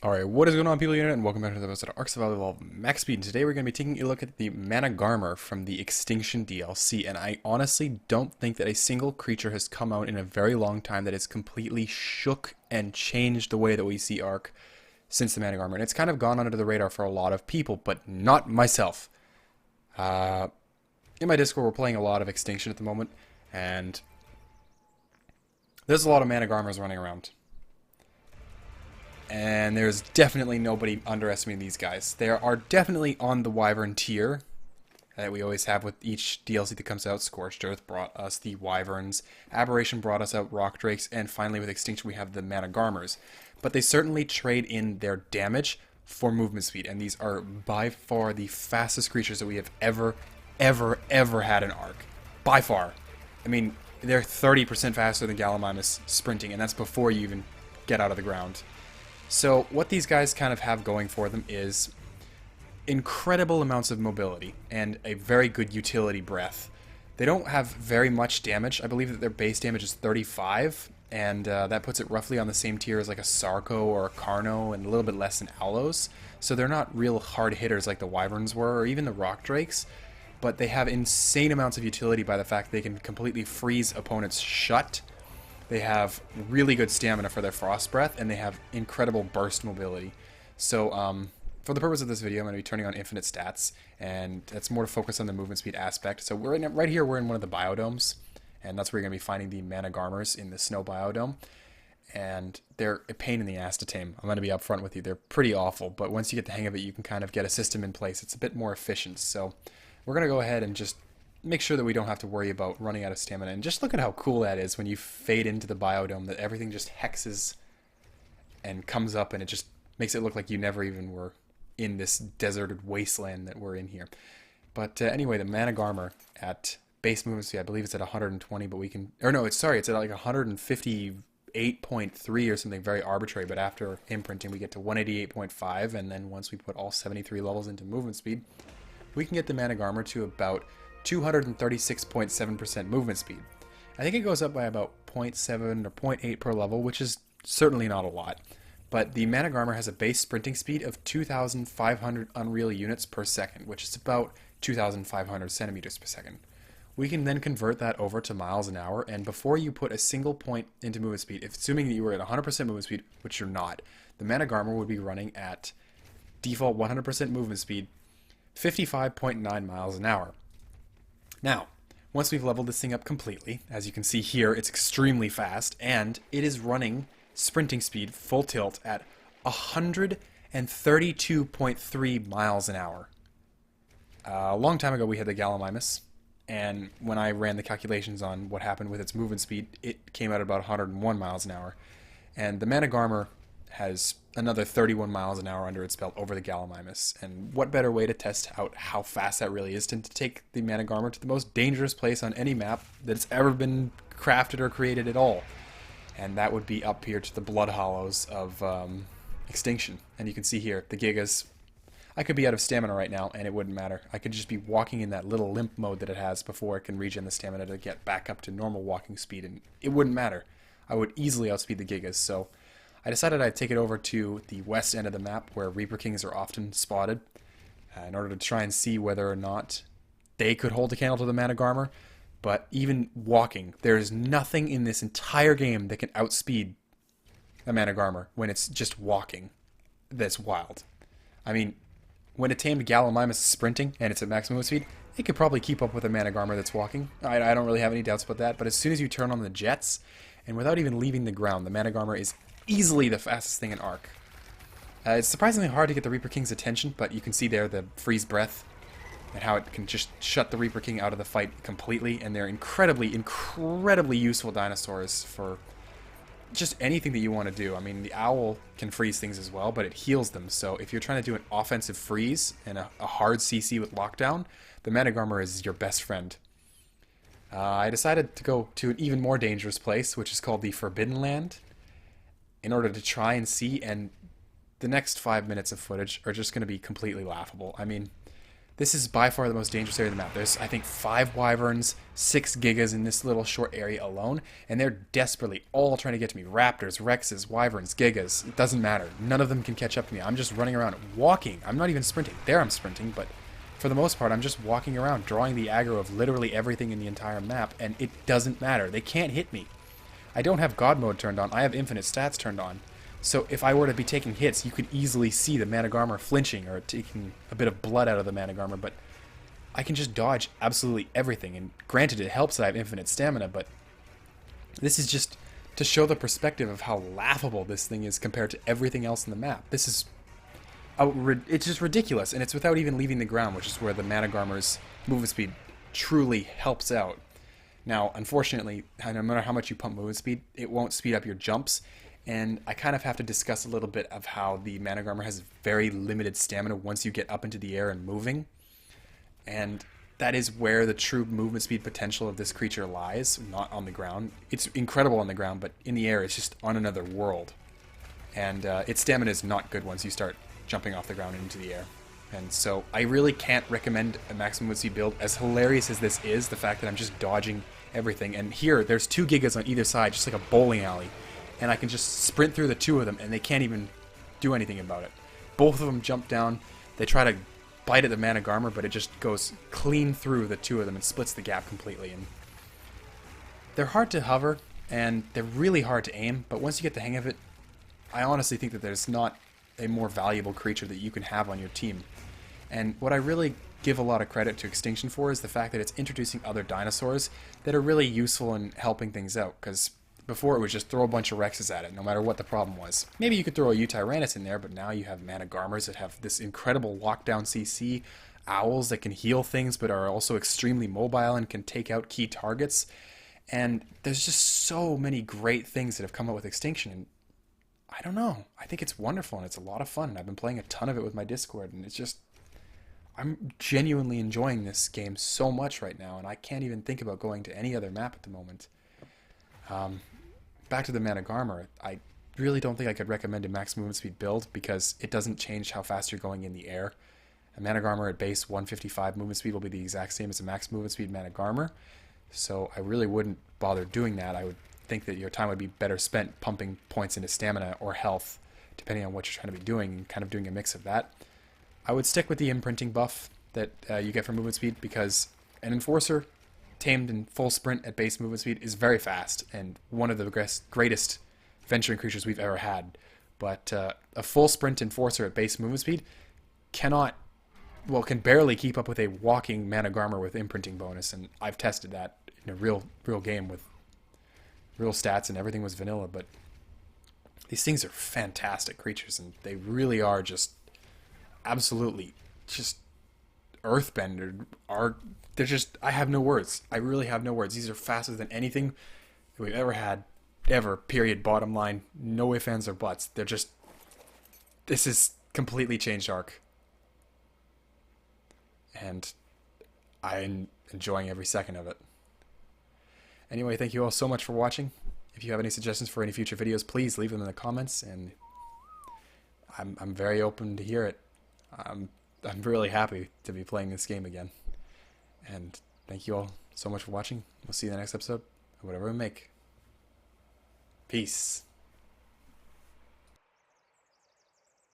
Alright, what is going on, people of the internet, and welcome back to the episode of Ark Max Speed. And today we're going to be taking a look at the Managarmr from the Extinction DLC, and I honestly don't think that a single creature has come out in a very long time that has completely shook and changed the way that we see Ark since the Managarmr. And it's kind of gone under the radar for a lot of people, but not myself. In my Discord, we're playing a lot of Extinction at the moment, and there's a lot of Managarmrs running around. And there's definitely nobody underestimating these guys. They are definitely on the Wyvern tier that we always have with each DLC that comes out. Scorched Earth brought us the Wyverns. Aberration brought us out Rock Drakes. And finally with Extinction we have the Managarmrs. But they certainly trade in their damage for movement speed. And these are by far the fastest creatures that we have ever had in Ark. By far. I mean, they're 30% faster than Gallimimus sprinting. And that's before you even get out of the ground. So what these guys kind of have going for them is incredible amounts of mobility and a very good utility breath. They don't have very much damage. I believe that their base damage is 35, and that puts it roughly on the same tier as like a Sarco or a Carno, and a little bit less than Alos. So they're not real hard hitters like the Wyverns were, or even the Rock Drakes, but they have insane amounts of utility by the fact they can completely freeze opponents shut. They have really good stamina for their Frost Breath, and they have incredible burst mobility. So, for the purpose of this video, I'm going to be turning on infinite stats, and that's more to focus on the movement speed aspect. So we're in right here. We're in one of the biodomes, and that's where you're going to be finding the Managarmrs in the snow biodome. And they're a pain in the ass to tame. I'm going to be upfront with you. They're pretty awful, but once you get the hang of it, you can kind of get a system in place. It's a bit more efficient. So we're going to go ahead and just make sure that we don't have to worry about running out of stamina. And just look at how cool that is when you fade into the biodome, that everything just hexes and comes up, and it just makes it look like you never even were in this deserted wasteland that we're in here. But anyway, the Managarmr at base movement speed, I believe it's at 120, but we can, or no, it's at like 158.3 or something very arbitrary, but after imprinting we get to 188.5, and then once we put all 73 levels into movement speed, we can get the Managarmr to about 236.7% movement speed. I think it goes up by about 0.7 or 0.8 per level, which is certainly not a lot. But the Managarmr has a base sprinting speed of 2,500 unreal units per second, which is about 2,500 centimeters per second. We can then convert that over to miles an hour, and before you put a single point into movement speed, if assuming that you were at 100% movement speed, which you're not, the Managarmr would be running at default 100% movement speed, 55.9 miles an hour. Now, once we've leveled this thing up completely, as you can see here, it's extremely fast, and it is running sprinting speed full tilt at 132.3 miles an hour. A long time ago we had the Gallimimus, and when I ran the calculations on what happened with its movement speed, it came out at about 101 miles an hour. And the Managarmr has another 31 miles an hour under its belt over the Gallimimus. And what better way to test out how fast that really is than to take the Managarmr to the most dangerous place on any map that's ever been crafted or created at all. And that would be up here to the Blood Hollows of Extinction. And you can see here, the Gigas. I could be out of stamina right now, and it wouldn't matter. I could just be walking in that little limp mode that it has before it can regen the stamina to get back up to normal walking speed, and it wouldn't matter. I would easily outspeed the Gigas, so I decided I'd take it over to the west end of the map where Reaper Kings are often spotted in order to try and see whether or not they could hold a candle to the Managarmr. But even walking, there is nothing in this entire game that can outspeed a Managarmr when it's just walking. That's wild. I mean, when a tamed Gallimimus is sprinting and it's at maximum speed, it could probably keep up with a Managarmr that's walking. I don't really have any doubts about that, but as soon as you turn on the jets, and without even leaving the ground, the Managarmr is easily the fastest thing in Ark. It's surprisingly hard to get the Reaper King's attention, but you can see there the freeze breath and how it can just shut the Reaper King out of the fight completely, and they're incredibly useful dinosaurs for just anything that you want to do. I mean, the Owl can freeze things as well, but it heals them, so if you're trying to do an offensive freeze and a hard CC with lockdown, the Managarmr is your best friend. I decided to go to an even more dangerous place, which is called the Forbidden Land, in order to try and see, and the next 5 minutes of footage are just going to be completely laughable. I mean, This is by far the most dangerous area of the map. There's, I think, 5 wyverns, 6 gigas in this little short area alone, and they're desperately all trying to get to me. Raptors, Rexes, wyverns, gigas. It doesn't matter. None of them can catch up to me. I'm just running around walking. I'm not even sprinting. There I'm sprinting, but for the most part, I'm just walking around, drawing the aggro of literally everything in the entire map, and it doesn't matter. They can't hit me. I don't have God mode turned on. I have infinite stats turned on. So if I were to be taking hits, you could easily see the Managarmr flinching or taking a bit of blood out of the Managarmr, but I can just dodge absolutely everything. And granted, it helps that I have infinite stamina, but this is just to show the perspective of how laughable this thing is compared to everything else in the map. This is... it's just ridiculous, and it's without even leaving the ground, which is where the Managarmr's movement speed truly helps out. Now, unfortunately, no matter how much you pump movement speed, it won't speed up your jumps. And I kind of have to discuss a little bit of how the Managarmr has very limited stamina once you get up into the air and moving. And that is where the true movement speed potential of this creature lies, not on the ground. It's incredible on the ground, but in the air it's just on another world. And its stamina is not good once you start jumping off the ground into the air. And so I really can't recommend a maximum movement speed build. As hilarious as this is, the fact that I'm just dodging everything. And here, there's 2 gigas on either side, just like a bowling alley. And I can just sprint through the 2 of them, and they can't even do anything about it. Both of them jump down. They try to bite at the Managarmr, but it just goes clean through the 2 of them and splits the gap completely. And they're hard to hover, and they're really hard to aim, but once you get the hang of it, I honestly think that there's not a more valuable creature that you can have on your team. And what I really give a lot of credit to Extinction for is the fact that it's introducing other dinosaurs that are really useful in helping things out, because before it was just throw a bunch of Rexes at it, no matter what the problem was. Maybe you could throw a Utyrannus in there, but now you have Managarmrs that have this incredible lockdown CC, owls that can heal things but are also extremely mobile and can take out key targets. And there's just so many great things that have come out with Extinction, and I don't know. I think it's wonderful and it's a lot of fun, and I've been playing a ton of it with my Discord, and it's just... I'm genuinely enjoying this game so much right now, and I can't even think about going to any other map at the moment. Back to the Managarmr, I really don't think I could recommend a max movement speed build because it doesn't change how fast you're going in the air. A Managarmr at base 155 movement speed will be the exact same as a max movement speed Managarmr, so I really wouldn't bother doing that. I would think that your time would be better spent pumping points into stamina or health, depending on what you're trying to be doing, and kind of doing a mix of that. I would stick with the imprinting buff that you get from movement speed, because an Enforcer tamed in full sprint at base movement speed is very fast and one of the greatest venturing creatures we've ever had. But a full sprint Enforcer at base movement speed can barely keep up with a walking Managarmr with imprinting bonus, and I've tested that in a real game with real stats, and everything was vanilla. But these things are fantastic creatures, and they really are just absolutely just earthbender. They're just, I have no words. I really have no words. These are faster than anything that we've ever had, ever, period, bottom line. No ifs, ands, or buts. They're just, this has completely changed Ark. And I'm enjoying every second of it. Anyway, thank you all so much for watching. If you have any suggestions for any future videos, please leave them in the comments, and I'm very open to hear it. I'm really happy to be playing this game again. And thank you all so much for watching. We'll see you in the next episode of whatever we make. Peace.